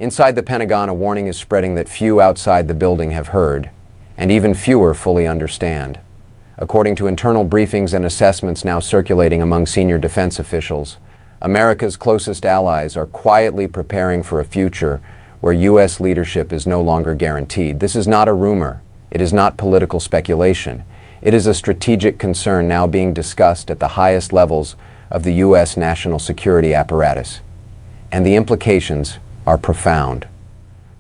Inside the Pentagon, a warning is spreading that few outside the building have heard, and even fewer fully understand. According to internal briefings and assessments now circulating among senior defense officials, America's closest allies are quietly preparing for a future where U.S. leadership is no longer guaranteed. This is not a rumor. It is not political speculation. It is a strategic concern now being discussed at the highest levels of the U.S. national security apparatus. And the implications are profound.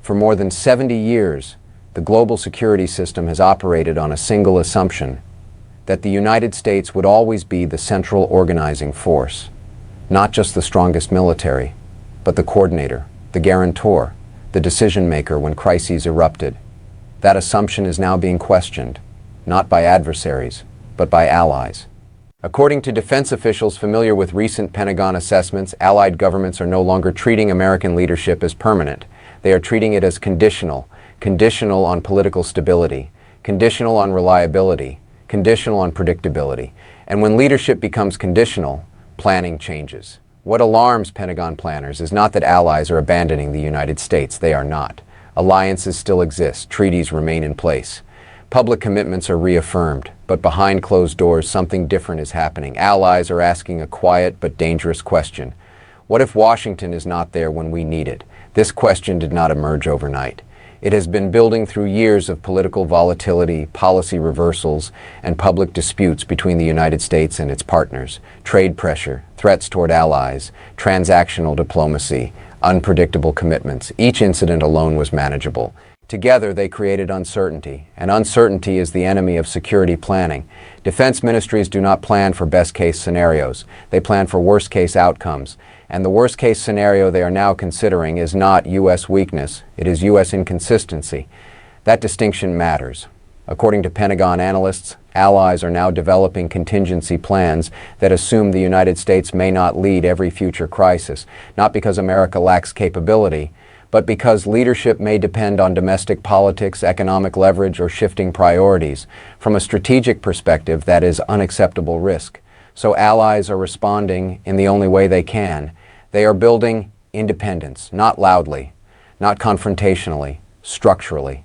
For more than 70 years, the global security system has operated on a single assumption: that the United States would always be the central organizing force, not just the strongest military, but the coordinator, the guarantor, the decision maker when crises erupted. That assumption is now being questioned, not by adversaries, but by allies. According to defense officials familiar with recent Pentagon assessments, allied governments are no longer treating American leadership as permanent. They are treating it as conditional on political stability, conditional on reliability, conditional on predictability. And when leadership becomes conditional, planning changes. What alarms Pentagon planners is not that allies are abandoning the United States. They are not. Alliances still exist. Treaties remain in place. Public commitments are reaffirmed, but behind closed doors, something different is happening. Allies are asking a quiet but dangerous question. What if Washington is not there when we need it? This question did not emerge overnight. It has been building through years of political volatility, policy reversals, and public disputes between the United States and its partners, trade pressure, threats toward allies, transactional diplomacy, unpredictable commitments. Each incident alone was manageable. Together, they created uncertainty, and uncertainty is the enemy of security planning. Defense ministries do not plan for best-case scenarios. They plan for worst-case outcomes. And the worst-case scenario they are now considering is not U.S. weakness, it is U.S. inconsistency. That distinction matters. According to Pentagon analysts, allies are now developing contingency plans that assume the United States may not lead every future crisis, not because America lacks capability, but because leadership may depend on domestic politics, economic leverage, or shifting priorities. From a strategic perspective, that is unacceptable risk. So allies are responding in the only way they can. They are building independence, not loudly, not confrontationally, structurally.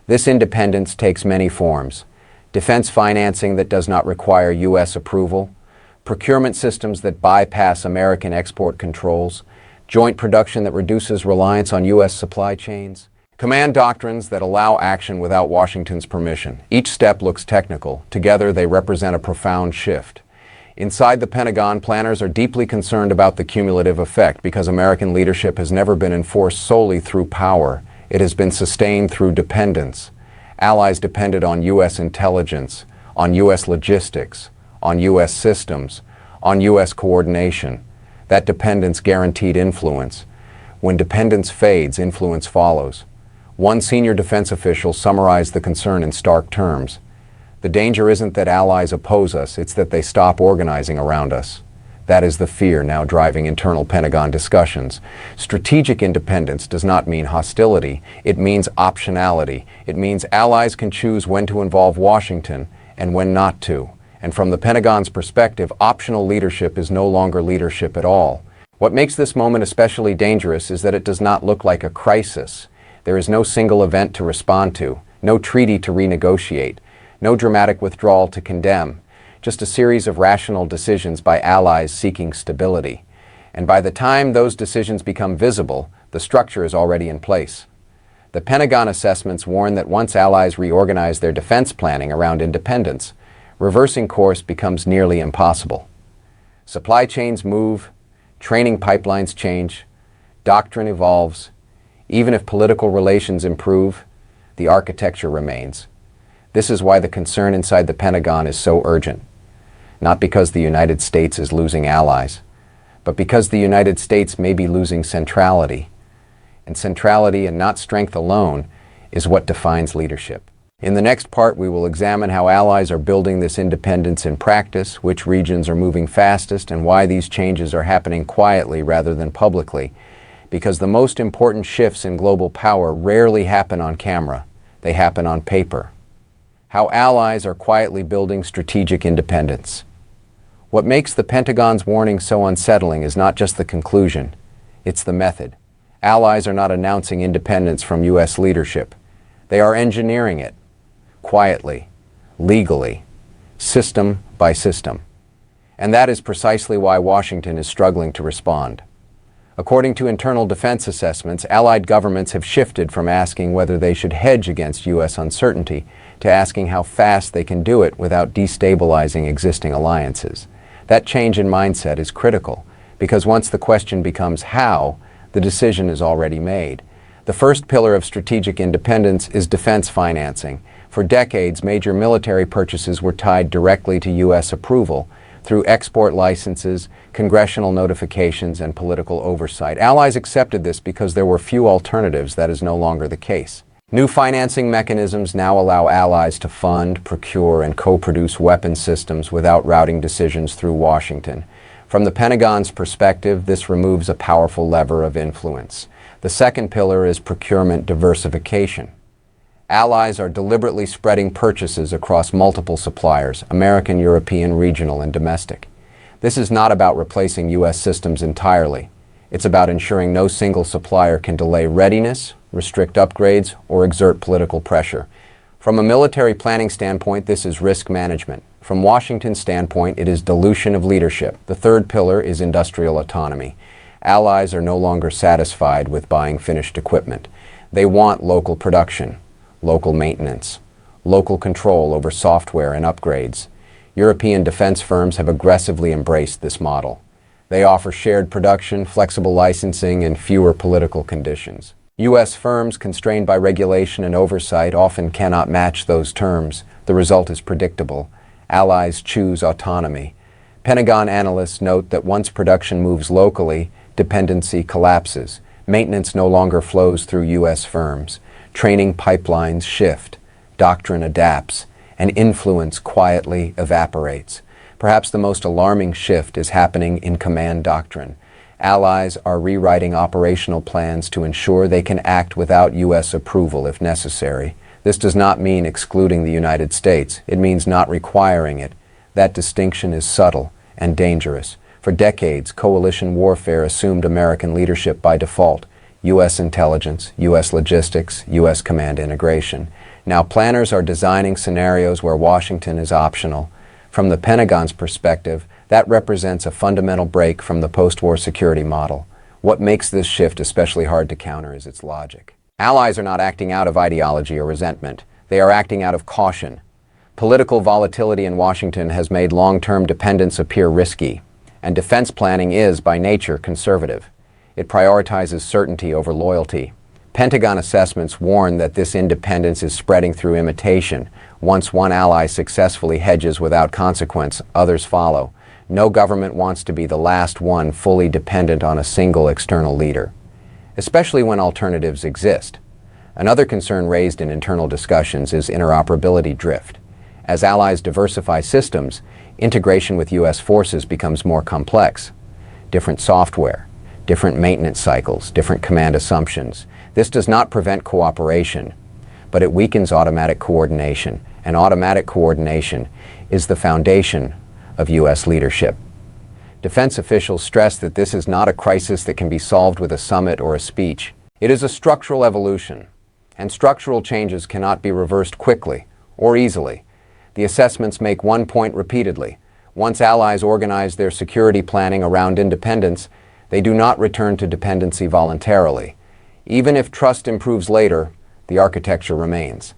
This independence takes many forms: defense financing that does not require U.S. approval, procurement systems that bypass American export controls, joint production that reduces reliance on U.S. supply chains, command doctrines that allow action without Washington's permission. Each step looks technical. Together, they represent a profound shift. Inside the Pentagon, planners are deeply concerned about the cumulative effect because American leadership has never been enforced solely through power. It has been sustained through dependence. Allies depended on U.S. intelligence, on U.S. logistics, on U.S. systems, on U.S. coordination. That dependence guaranteed influence. When dependence fades, influence follows. One senior defense official summarized the concern in stark terms. The danger isn't that allies oppose us, it's that they stop organizing around us. That is the fear now driving internal Pentagon discussions. Strategic independence does not mean hostility, it means optionality. It means allies can choose when to involve Washington and when not to. And from the Pentagon's perspective, optional leadership is no longer leadership at all. What makes this moment especially dangerous is that it does not look like a crisis. There is no single event to respond to, no treaty to renegotiate, no dramatic withdrawal to condemn, just a series of rational decisions by allies seeking stability. And by the time those decisions become visible, the structure is already in place. The Pentagon assessments warn that once allies reorganize their defense planning around independence, reversing course becomes nearly impossible. Supply chains move, training pipelines change, doctrine evolves. Even if political relations improve, the architecture remains. This is why the concern inside the Pentagon is so urgent. Not because the United States is losing allies, but because the United States may be losing centrality. And centrality, and not strength alone, is what defines leadership. In the next part, we will examine how allies are building this independence in practice, which regions are moving fastest, and why these changes are happening quietly rather than publicly. Because the most important shifts in global power rarely happen on camera. They happen on paper. How allies are quietly building strategic independence. What makes the Pentagon's warning so unsettling is not just the conclusion, it's the method. Allies are not announcing independence from U.S. leadership. They are engineering it, quietly, legally, system by system. And that is precisely why Washington is struggling to respond. According to internal defense assessments, Allied governments have shifted from asking whether they should hedge against U.S. uncertainty to asking how fast they can do it without destabilizing existing alliances. That change in mindset is critical, because once the question becomes how, the decision is already made. The first pillar of strategic independence is defense financing. For decades, major military purchases were tied directly to U.S. approval through export licenses, congressional notifications, and political oversight. Allies accepted this because there were few alternatives. That is no longer the case. New financing mechanisms now allow allies to fund, procure, and co-produce weapon systems without routing decisions through Washington. From the Pentagon's perspective, this removes a powerful lever of influence. The second pillar is procurement diversification. Allies are deliberately spreading purchases across multiple suppliers, American, European, regional, and domestic. This is not about replacing U.S. systems entirely. It's about ensuring no single supplier can delay readiness, restrict upgrades, or exert political pressure. From a military planning standpoint, this is risk management. From Washington's standpoint, it is dilution of leadership. The third pillar is industrial autonomy. Allies are no longer satisfied with buying finished equipment. They want local production, local maintenance, local control over software and upgrades. European defense firms have aggressively embraced this model. They offer shared production, flexible licensing, and fewer political conditions. U.S. firms, constrained by regulation and oversight, often cannot match those terms. The result is predictable. Allies choose autonomy. Pentagon analysts note that once production moves locally, dependency collapses. Maintenance no longer flows through U.S. firms. Training pipelines shift, doctrine adapts, and influence quietly evaporates. Perhaps the most alarming shift is happening in command doctrine. Allies are rewriting operational plans to ensure they can act without U.S. approval if necessary. This does not mean excluding the United States. It means not requiring it. That distinction is subtle and dangerous. For decades, coalition warfare assumed American leadership by default. U.S. intelligence, U.S. logistics, U.S. command integration. Now planners are designing scenarios where Washington is optional. From the Pentagon's perspective, that represents a fundamental break from the post-war security model. What makes this shift especially hard to counter is its logic. Allies are not acting out of ideology or resentment. They are acting out of caution. Political volatility in Washington has made long-term dependence appear risky, and defense planning is, by nature, conservative. It prioritizes certainty over loyalty. Pentagon assessments warn that this independence is spreading through imitation. Once one ally successfully hedges without consequence, others follow. No government wants to be the last one fully dependent on a single external leader, especially when alternatives exist. Another concern raised in internal discussions is interoperability drift. As allies diversify systems, integration with U.S. forces becomes more complex. Different software, different maintenance cycles, different command assumptions. This does not prevent cooperation, but it weakens automatic coordination, and automatic coordination is the foundation of U.S. leadership. Defense officials stress that this is not a crisis that can be solved with a summit or a speech. It is a structural evolution, and structural changes cannot be reversed quickly or easily. The assessments make one point repeatedly. Once allies organize their security planning around independence, they do not return to dependency voluntarily. Even if trust improves later, the architecture remains.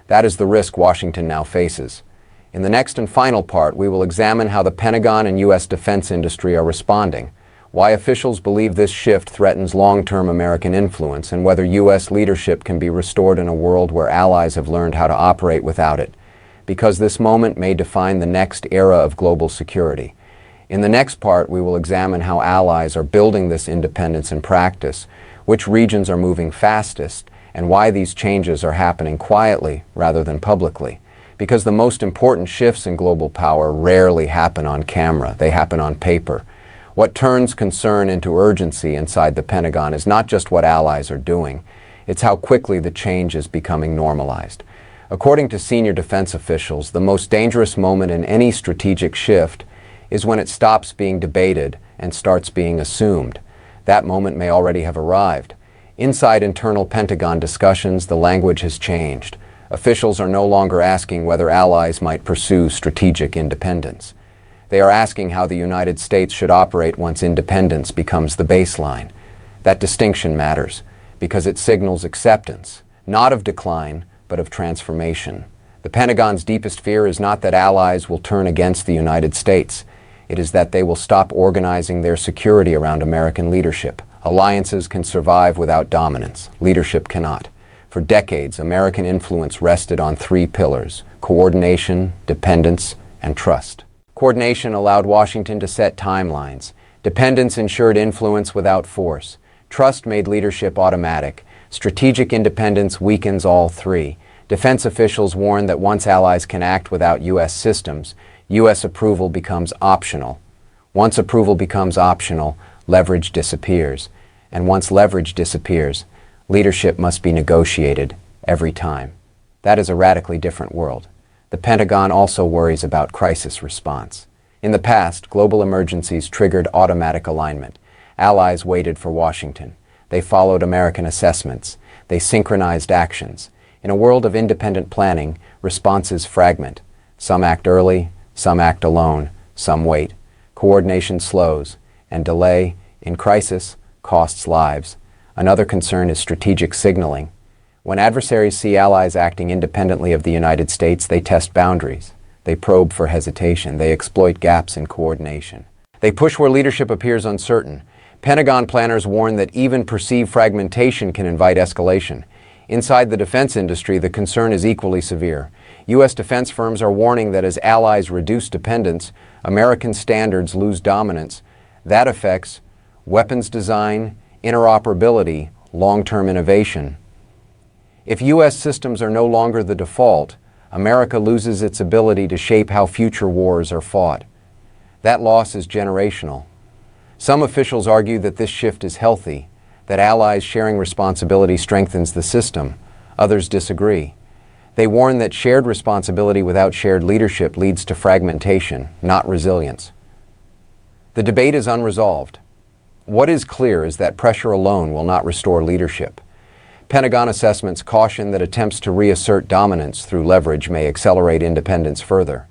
That is the risk Washington now faces. In the next and final part, we will examine how the Pentagon and U.S. defense industry are responding, why officials believe this shift threatens long-term American influence, and whether U.S. leadership can be restored in a world where allies have learned how to operate without it, because this moment may define the next era of global security. In the next part, we will examine how allies are building this independence in practice, which regions are moving fastest, and why these changes are happening quietly rather than publicly. Because the most important shifts in global power rarely happen on camera, they happen on paper. What turns concern into urgency inside the Pentagon is not just what allies are doing, it's how quickly the change is becoming normalized. According to senior defense officials, the most dangerous moment in any strategic shift is when it stops being debated and starts being assumed. That moment may already have arrived. Inside internal Pentagon discussions, the language has changed. Officials are no longer asking whether allies might pursue strategic independence. They are asking how the United States should operate once independence becomes the baseline. That distinction matters because it signals acceptance, not of decline, but of transformation. The Pentagon's deepest fear is not that allies will turn against the United States. It is that they will stop organizing their security around American leadership. Alliances can survive without dominance. Leadership cannot. For decades, American influence rested on three pillars: coordination, dependence, and trust. Coordination allowed Washington to set timelines. Dependence ensured influence without force. Trust made leadership automatic. Strategic independence weakens all three. Defense officials warn that once allies can act without U.S. systems, U.S. approval becomes optional. Once approval becomes optional, leverage disappears. And once leverage disappears, leadership must be negotiated every time. That is a radically different world. The Pentagon also worries about crisis response. In the past, global emergencies triggered automatic alignment. Allies waited for Washington. They followed American assessments. They synchronized actions. In a world of independent planning, responses fragment. Some act early, some act alone, some wait. Coordination slows, and delay, in crisis, costs lives. Another concern is strategic signaling. When adversaries see allies acting independently of the United States, they test boundaries. They probe for hesitation. They exploit gaps in coordination. They push where leadership appears uncertain. Pentagon planners warn that even perceived fragmentation can invite escalation. Inside the defense industry, the concern is equally severe. U.S. defense firms are warning that as allies reduce dependence, American standards lose dominance. That affects weapons design, interoperability, long-term innovation. If U.S. systems are no longer the default, America loses its ability to shape how future wars are fought. That loss is generational. Some officials argue that this shift is healthy, that allies sharing responsibility strengthens the system. Others disagree. They warn that shared responsibility without shared leadership leads to fragmentation, not resilience. The debate is unresolved. What is clear is that pressure alone will not restore leadership. Pentagon assessments caution that attempts to reassert dominance through leverage may accelerate independence further.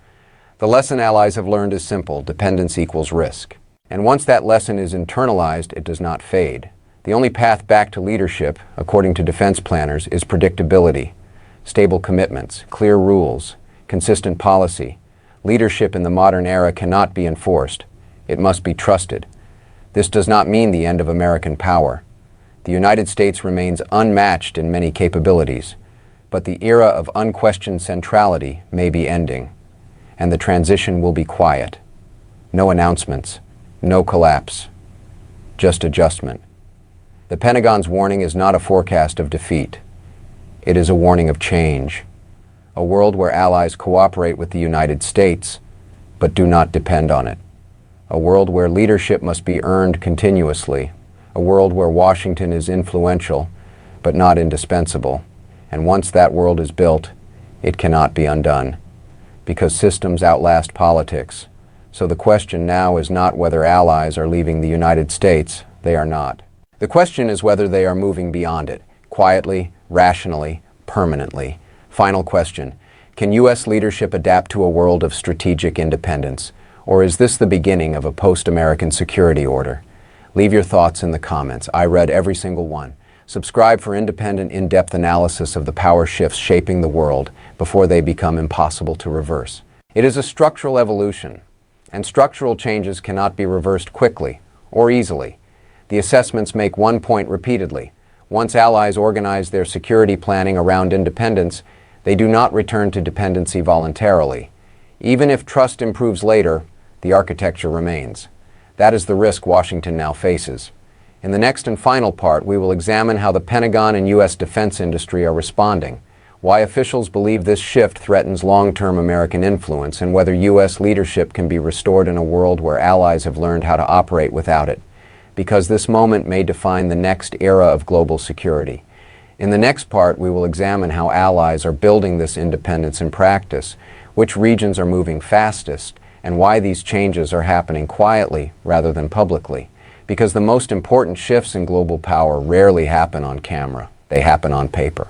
The lesson allies have learned is simple: dependence equals risk. And once that lesson is internalized, it does not fade. The only path back to leadership, according to defense planners, is predictability, stable commitments, clear rules, consistent policy. Leadership in the modern era cannot be enforced. It must be trusted. This does not mean the end of American power. The United States remains unmatched in many capabilities, but the era of unquestioned centrality may be ending, and the transition will be quiet. No announcements, no collapse, just adjustment. The Pentagon's warning is not a forecast of defeat. It is a warning of change. A world where allies cooperate with the United States, but do not depend on it. A world where leadership must be earned continuously. A world where Washington is influential, but not indispensable. And once that world is built, it cannot be undone, because systems outlast politics. So the question now is not whether allies are leaving the United States. They are not. The question is whether they are moving beyond it, quietly, rationally, permanently. Final question: can U.S. leadership adapt to a world of strategic independence? Or is this the beginning of a post-American security order? Leave your thoughts in the comments. I read every single one. Subscribe for independent, in-depth analysis of the power shifts shaping the world before they become impossible to reverse. It is a structural evolution, and structural changes cannot be reversed quickly or easily. The assessments make one point repeatedly. Once allies organize their security planning around independence, they do not return to dependency voluntarily. Even if trust improves later, the architecture remains. That is the risk Washington now faces. In the next and final part, we will examine how the Pentagon and U.S. defense industry are responding, why officials believe this shift threatens long-term American influence, and whether U.S. leadership can be restored in a world where allies have learned how to operate without it, because this moment may define the next era of global security. In the next part, we will examine how allies are building this independence in practice, which regions are moving fastest, and why these changes are happening quietly rather than publicly. because the most important shifts in global power rarely happen on camera. They happen on paper.